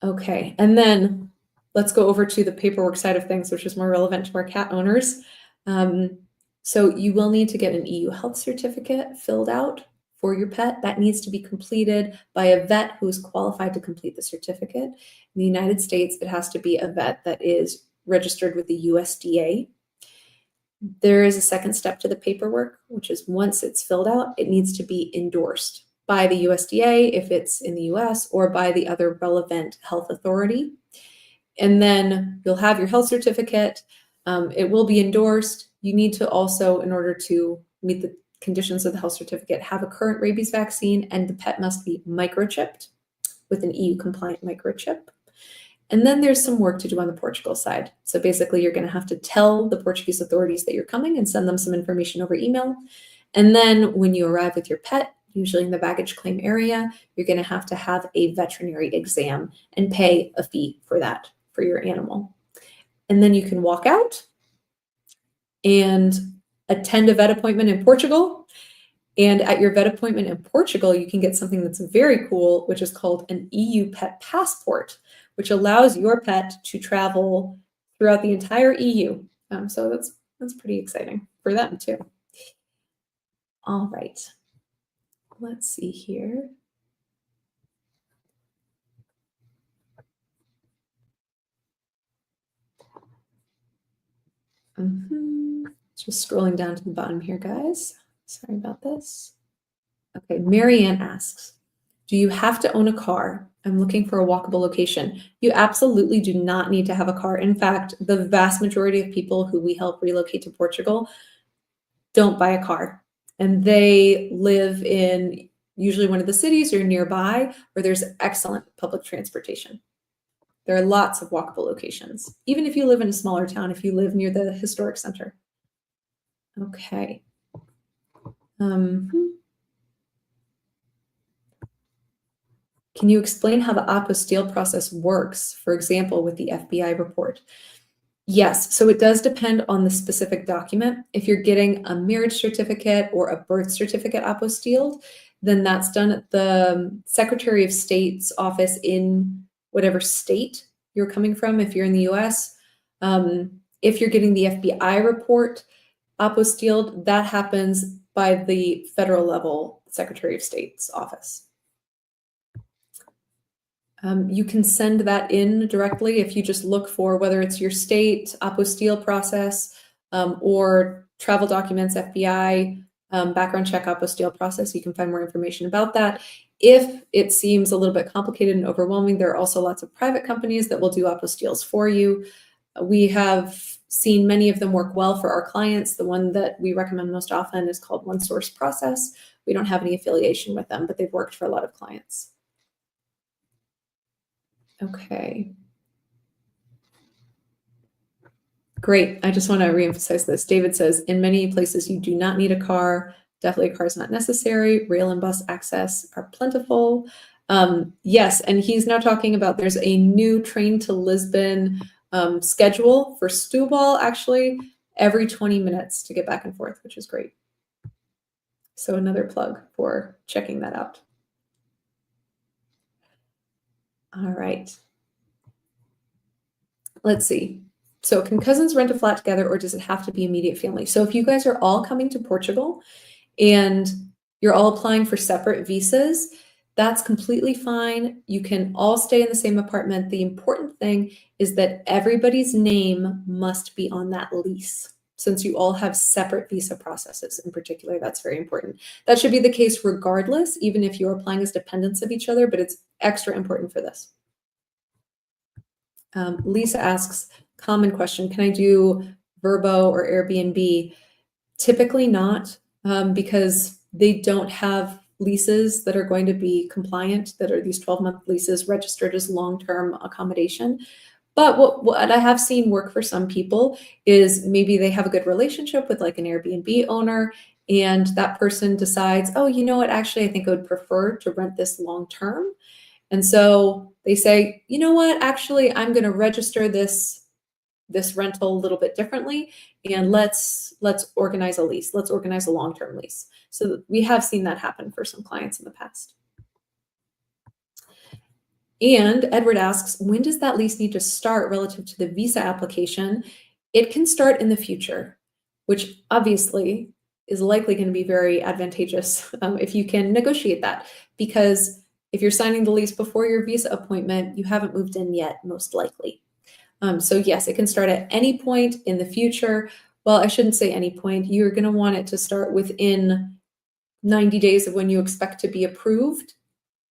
Okay, and then let's go over to the paperwork side of things, which is more relevant to our cat owners. So you will need to get an EU health certificate filled out for your pet. That needs to be completed by a vet who is qualified to complete the certificate. In the United States, it has to be a vet that is registered with the USDA. There is a second step to the paperwork, which is once it's filled out, it needs to be endorsed by the USDA if it's in the US, or by the other relevant health authority. And then you'll have your health certificate. It will be endorsed. You need to also, in order to meet the conditions of the health certificate, have a current rabies vaccine, and the pet must be microchipped with an EU compliant microchip. And then there's some work to do on the Portugal side. So basically, you're going to have to tell the Portuguese authorities that you're coming and send them some information over email. And then when you arrive with your pet, usually in the baggage claim area, you're going to have a veterinary exam and pay a fee for that for your animal. And then you can walk out and attend a vet appointment in Portugal. And at your vet appointment in Portugal, you can get something that's very cool, which is called an EU pet passport, which allows your pet to travel throughout the entire EU. So that's pretty exciting for them too. All right, let's see here. Just scrolling down to the bottom here, guys. Sorry about this. Okay, Marianne asks, do you have to own a car? I'm looking for a walkable location. You absolutely do not need to have a car. In fact, the vast majority of people who we help relocate to Portugal don't buy a car. And they live in usually one of the cities or nearby where there's excellent public transportation. There are lots of walkable locations, even if you live in a smaller town, if you live near the historic center. Okay. Can you explain how the apostille process works, for example, with the FBI report? Yes, so it does depend on the specific document. If you're getting a marriage certificate or a birth certificate apostilled, then that's done at the Secretary of State's office in whatever state you're coming from, if you're in the US. If you're getting the FBI report apostilled, that happens by the federal level Secretary of State's office. You can send that in directly if you just look for whether it's your state apostille process or travel documents, FBI, background check apostille process. You can find more information about that. If it seems a little bit complicated and overwhelming, there are also lots of private companies that will do apostilles for you. We have seen many of them work well for our clients. The one that we recommend most often is called One Source Process. We don't have any affiliation with them, but they've worked for a lot of clients. Okay. Great. I just want to reemphasize this. David says, in many places, you do not need a car. Definitely a car is not necessary. Rail and bus access are plentiful. Yes, and he's now talking about there's a new train to Lisbon schedule for Setúbal, actually, every 20 minutes to get back and forth, which is great. So another plug for checking that out. All right. Let's see. So can cousins rent a flat together, or does it have to be immediate family? So if you guys are all coming to Portugal and you're all applying for separate visas, that's completely fine. You can all stay in the same apartment. The important thing is that everybody's name must be on that lease. Since you all have separate visa processes in particular, that's very important. That should be the case regardless, even if you're applying as dependents of each other, but it's extra important for this. Lisa asks, common question, can I do Vrbo or Airbnb? Typically not, because they don't have leases that are going to be compliant, that are these 12-month leases registered as long-term accommodation. But what I have seen work for some people is maybe they have a good relationship with like an Airbnb owner, and that person decides, oh, you know what, actually, I think I would prefer to rent this long term. And so they say, you know what, actually, I'm going to register this rental a little bit differently, and let's organize a lease. Let's organize a long-term lease. So we have seen that happen for some clients in the past. And Edward asks, when does that lease need to start relative to the visa application? It can start in the future, which obviously is likely going to be very advantageous if you can negotiate that, because if you're signing the lease before your visa appointment, you haven't moved in yet, most likely. So yes, it can start at any point in the future. Well, I shouldn't say any point. You're going to want it to start within 90 days of when you expect to be approved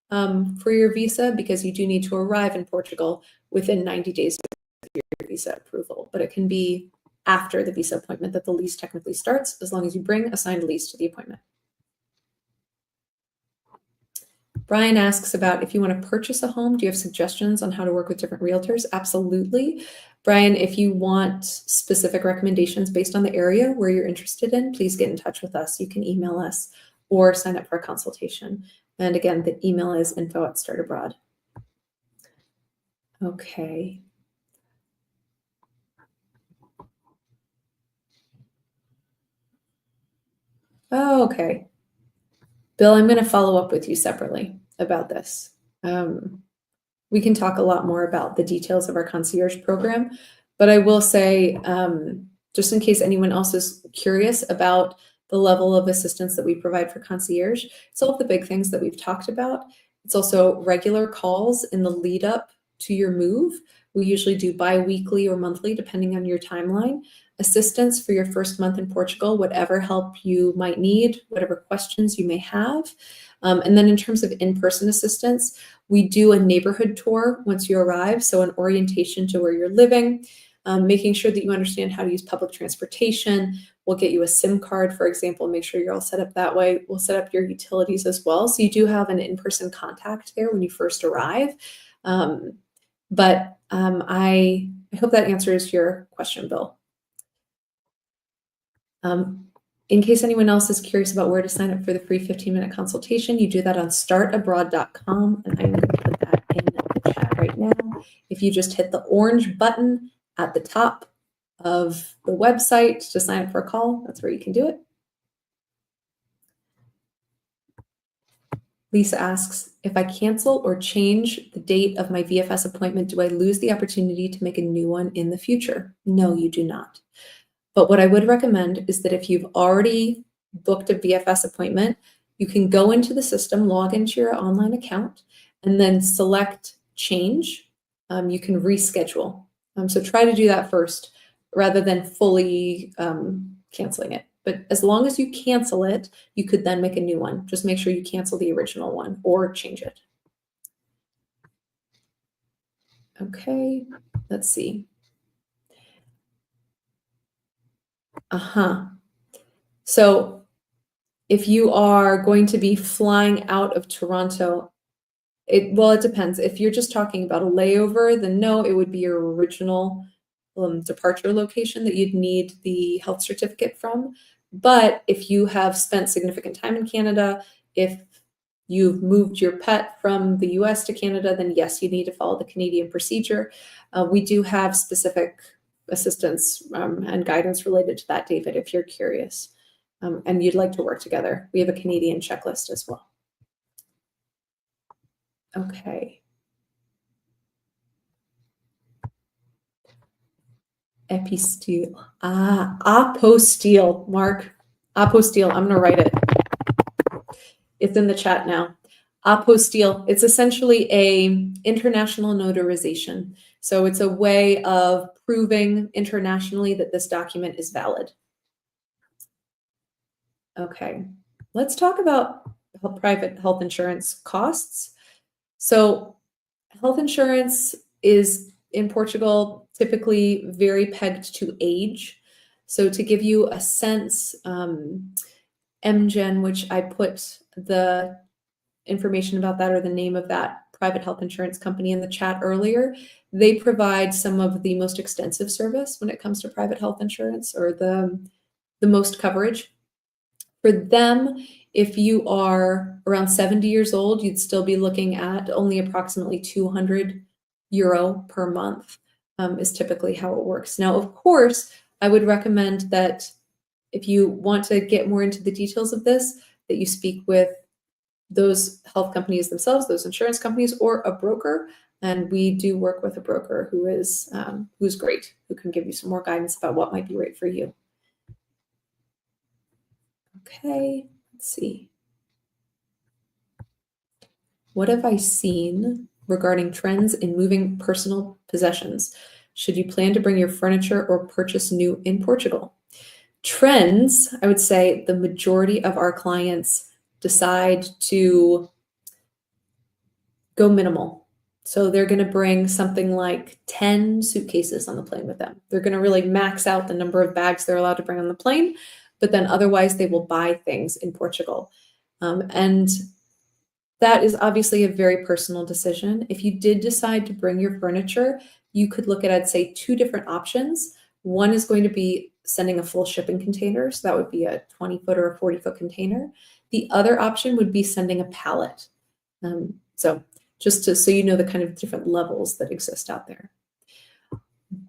for your visa, because you do need to arrive in Portugal within 90 days of your visa approval. But it can be after the visa appointment that the lease technically starts, as long as you bring a signed lease to the appointment. Brian asks about if you want to purchase a home, do you have suggestions on how to work with different realtors? Absolutely. Brian, if you want specific recommendations based on the area where you're interested in, please get in touch with us. You can email us or sign up for a consultation. And again, the email is info@startabroad. Okay. Oh, okay. Bill, I'm going to follow up with you separately about this. We can talk a lot more about the details of our concierge program, but I will say, just in case anyone else is curious about the level of assistance that we provide for concierge, it's all of the big things that we've talked about. It's also regular calls in the lead up to your move. We usually do bi-weekly or monthly, depending on your timeline. Assistance for your first month in Portugal, whatever help you might need, whatever questions you may have. And then in terms of in-person assistance, we do a neighborhood tour once you arrive, so an orientation to where you're living, making sure that you understand how to use public transportation. We'll get you a SIM card, for example, make sure you're all set up that way. We'll set up your utilities as well, so you do have an in-person contact there when you first arrive. I hope that answers your question, Bill. In case anyone else is curious about where to sign up for the free 15-minute consultation, you do that on startabroad.com, and I'm going to put that in the chat right now. If you just hit the orange button at the top of the website to sign up for a call, that's where you can do it. Lisa asks, if I cancel or change the date of my VFS appointment, do I lose the opportunity to make a new one in the future? No, you do not. But what I would recommend is that if you've already booked a VFS appointment, you can go into the system, log into your online account, and then select change. You can reschedule. So try to do that first rather than fully canceling it. But as long as you cancel it, you could then make a new one. Just make sure you cancel the original one or change it. Okay, let's see. So if you are going to be flying out of Toronto, it depends. If you're just talking about a layover, then no, it would be your original departure location that you'd need the health certificate from. But if you have spent significant time in Canada, if you've moved your pet from the US to Canada, then yes, you need to follow the Canadian procedure. We do have specific assistance and guidance related to that, David, if you're curious and you'd like to work together. We have a Canadian checklist as well. Okay. Epistille. Apostille, Mark. Apostille. I'm going to write it. It's in the chat now. Apostille. It's essentially a international notarization. So it's a way of proving internationally that this document is valid. Okay. Let's talk about private health insurance costs. So health insurance is in Portugal typically very pegged to age. So to give you a sense, MGen, which I put the information about that or the name of that private health insurance company in the chat earlier. They provide some of the most extensive service when it comes to private health insurance, or the most coverage. For them, if you are around 70 years old, you'd still be looking at only approximately 200 euro per month, is typically how it works. Now, of course, I would recommend that if you want to get more into the details of this, that you speak with those health companies themselves, those insurance companies, or a broker. And we do work with a broker who is who's great, who can give you some more guidance about what might be right for you. Okay, let's see. What have I seen regarding trends in moving personal possessions? Should you plan to bring your furniture or purchase new in Portugal? Trends, I would say the majority of our clients decide to go minimal. So they're going to bring something like 10 suitcases on the plane with them. They're going to really max out the number of bags they're allowed to bring on the plane, but then otherwise they will buy things in Portugal. And that is obviously a very personal decision. If you did decide to bring your furniture, you could look at, I'd say, two different options. One is going to be sending a full shipping container. So that would be a 20-foot or a 40-foot container. The other option would be sending a pallet. So you know the kind of different levels that exist out there.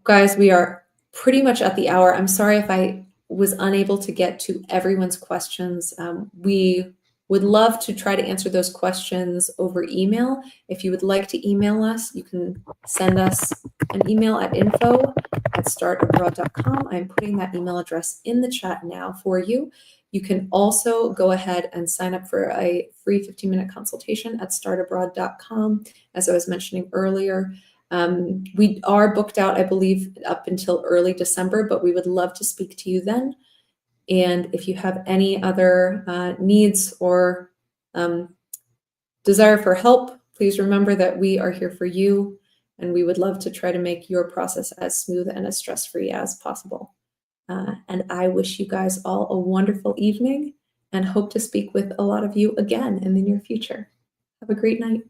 Guys, we are pretty much at the hour. I'm sorry if I was unable to get to everyone's questions. We would love to try to answer those questions over email. If you would like to email us, you can send us an email at info@startabroad.com. I'm putting that email address in the chat now for you. You can also go ahead and sign up for a free 15-minute consultation at startabroad.com, as I was mentioning earlier. We are booked out, I believe, up until early December, but we would love to speak to you then. And if you have any other needs or desire for help, please remember that we are here for you, and we would love to try to make your process as smooth and as stress-free as possible. And I wish you guys all a wonderful evening and hope to speak with a lot of you again in the near future. Have a great night.